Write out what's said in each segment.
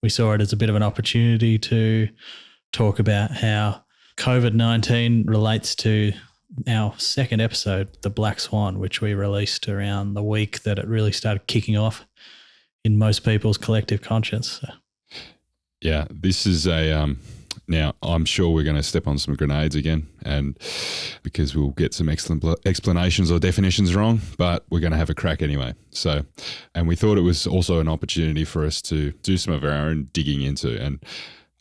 we saw it as a bit of an opportunity to talk about how COVID-19 relates to our second episode, The Black Swan, which we released around the week that it really started kicking off in most people's collective conscience. So. Yeah, this is now I'm sure we're going to step on some grenades again, and because we'll get some excellent explanations or definitions wrong, but we're going to have a crack anyway. So, and we thought it was also an opportunity for us to do some of our own digging into, and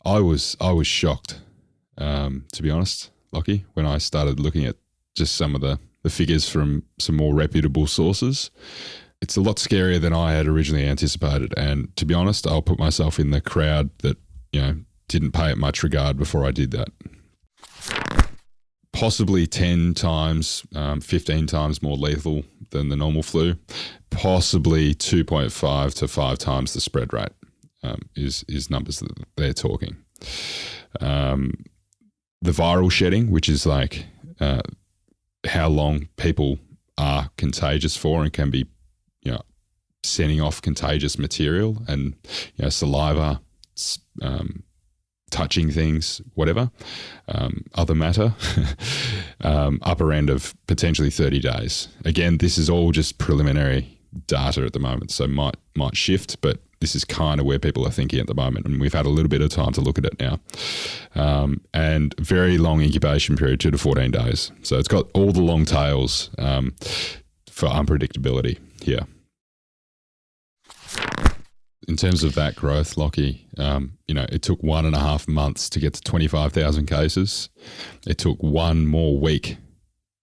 I was shocked, to be honest, Lockie, when I started looking at just some of the figures from some more reputable sources. It's a lot scarier than I had originally anticipated. And to be honest, I'll put myself in the crowd that, didn't pay it much regard before I did that. Possibly 10 times, 15 times more lethal than the normal flu. Possibly 2.5 to 5 times the spread rate is numbers that they're talking. The viral shedding, which is like how long people are contagious for and can be sending off contagious material and, saliva, touching things, whatever, other matter, upper end of potentially 30 days. Again, this is all just preliminary data at the moment, so might shift, but this is kind of where people are thinking at the moment, and we've had a little bit of time to look at it now. And very long incubation period, 2 to 14 days. So it's got all the long tails for unpredictability here. In terms of that growth, Lockie, it took 1.5 months to get to 25,000 cases. It took one more week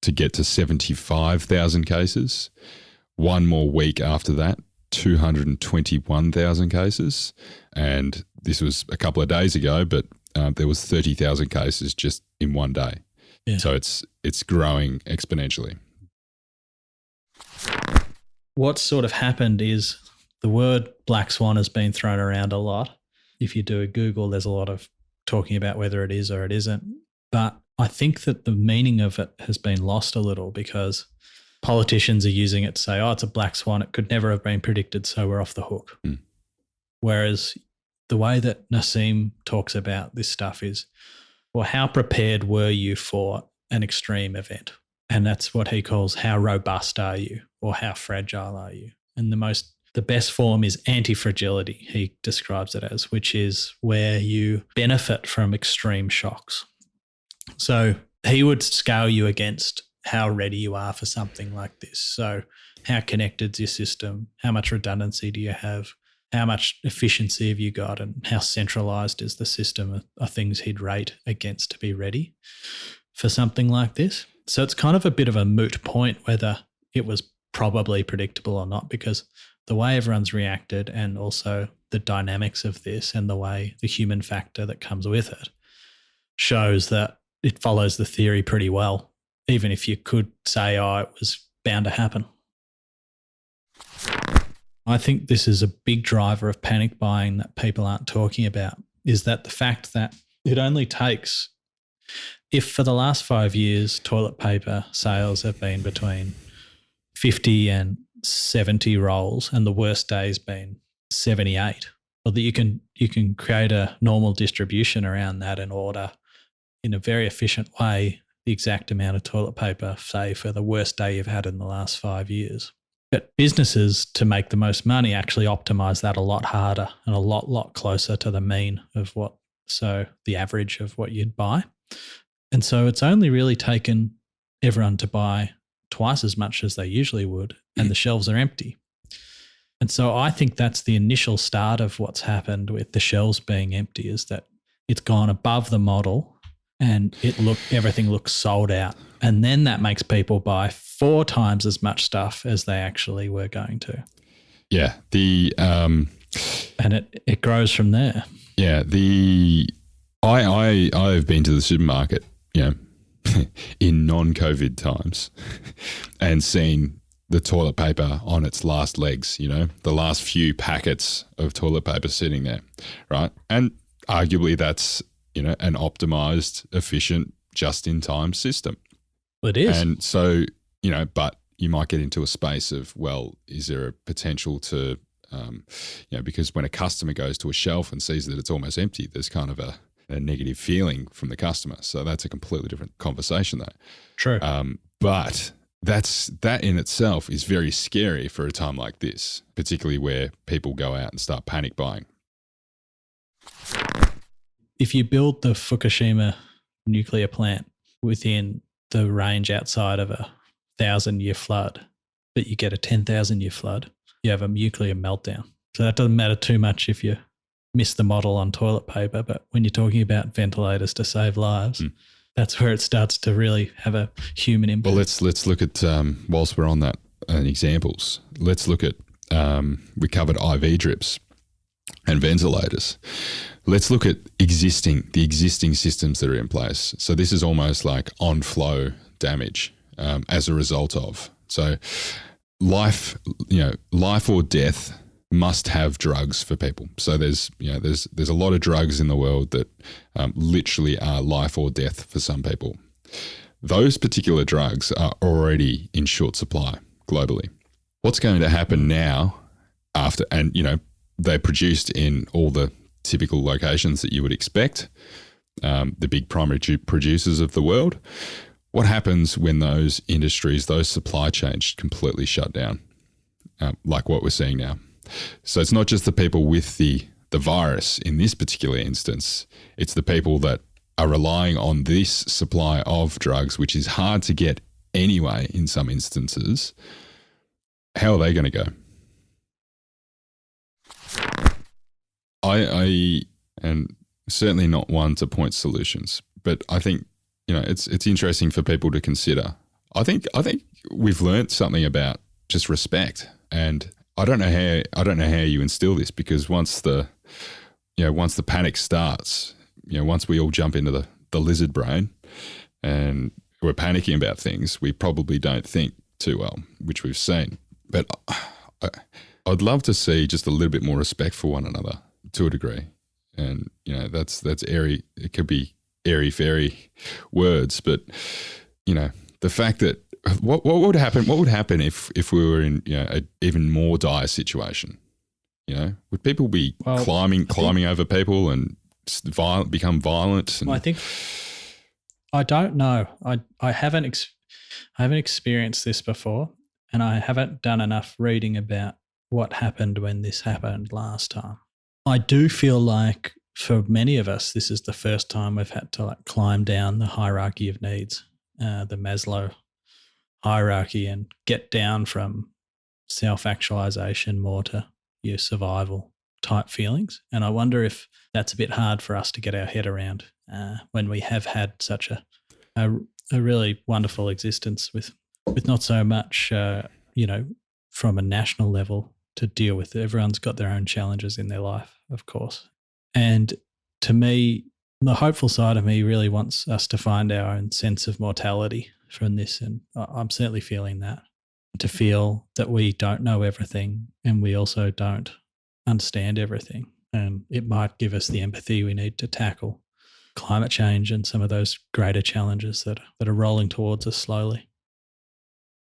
to get to 75,000 cases. One more week after that, 221,000 cases. And this was a couple of days ago, but there was 30,000 cases just in one day. Yeah. So it's growing exponentially. What's sort of happened is the word black swan has been thrown around a lot. If you do a Google, there's a lot of talking about whether it is or it isn't. But I think that the meaning of it has been lost a little because politicians are using it to say, it's a black swan. It could never have been predicted, so we're off the hook. Mm. Whereas the way that Nassim talks about this stuff is, well, how prepared were you for an extreme event? And that's what he calls how robust are you or how fragile are you? And the best form is anti-fragility, he describes it as, which is where you benefit from extreme shocks. So he would scale you against how ready you are for something like this. So how connected is your system? How much redundancy do you have? How much efficiency have you got? And how centralized is the system are things he'd rate against to be ready for something like this. So it's kind of a bit of a moot point whether it was probably predictable or not, because the way everyone's reacted and also the dynamics of this and the way the human factor that comes with it shows that it follows the theory pretty well, even if you could say, it was bound to happen. I think this is a big driver of panic buying that people aren't talking about, is that the fact that it only takes, if for the last 5 years toilet paper sales have been between 50 and 70 rolls and the worst day's been 78, or that you can create a normal distribution around that and order in a very efficient way the exact amount of toilet paper, say, for the worst day you've had in the last 5 years. But businesses, to make the most money, actually optimize that a lot harder and a lot closer to the mean of the average of what you'd buy. And so it's only really taken everyone to buy twice as much as they usually would, and the shelves are empty. And so I think that's the initial start of what's happened with the shelves being empty, is that it's gone above the model and everything looks sold out. And then that makes people buy 4 times as much stuff as they actually were going to. Yeah. And it grows from there. Yeah. I've been to the supermarket, in non-COVID times and seen the toilet paper on its last legs, the last few packets of toilet paper sitting there, right? And arguably that's, an optimized, efficient, just-in-time system. It is. And so, but you might get into a space of, well, is there a potential to Because when a customer goes to a shelf and sees that it's almost empty, there's kind of a negative feeling from the customer. So that's a completely different conversation, though. True. But that in itself is very scary for a time like this, particularly where people go out and start panic buying. If you build the Fukushima nuclear plant within the range outside of a 1,000-year flood, but you get a 10,000-year flood, you have a nuclear meltdown. So that doesn't matter too much if you miss the model on toilet paper, but when you're talking about ventilators to save lives, that's where it starts to really have a human impact. Well, let's look at, whilst we're on that examples, let's look at, we covered IV drips and ventilators. Let's look at the existing systems that are in place. So this is almost like on-flow damage as a result of. So life or death must have drugs for people. So there's a lot of drugs in the world that literally are life or death for some people. Those particular drugs are already in short supply globally. What's going to happen now after, and they're produced in all the typical locations that you would expect, the big primary producers of the world. What happens when those industries, those supply chains completely shut down, like what we're seeing now? So it's not just the people with the virus in this particular instance, it's the people that are relying on this supply of drugs, which is hard to get anyway in some instances. How are they going to go? I am certainly not one to point solutions, but I think it's interesting for people to consider. I think we've learned something about just respect, and I don't know how you instill this, because once the panic starts, once we all jump into the lizard brain and we're panicking about things, we probably don't think too well, which we've seen. But I'd love to see just a little bit more respect for one another to a degree. And, that's airy. It could be airy fairy words, but, the fact that what would happen if we were in, an even more dire situation? Would people be climbing over people and become violent? Well, I don't know. I haven't experienced this before, and I haven't done enough reading about what happened when this happened last time. I do feel like for many of us, this is the first time we've had to climb down the hierarchy of needs, the Maslow hierarchy, and get down from self-actualization more to your survival type feelings. And I wonder if that's a bit hard for us to get our head around when we have had such a really wonderful existence with not so much, from a national level to deal with. Everyone's got their own challenges in their life, of course. And to me, the hopeful side of me really wants us to find our own sense of mortality from this. And I'm certainly feeling that, to feel that we don't know everything and we also don't understand everything. And it might give us the empathy we need to tackle climate change and some of those greater challenges that are rolling towards us slowly.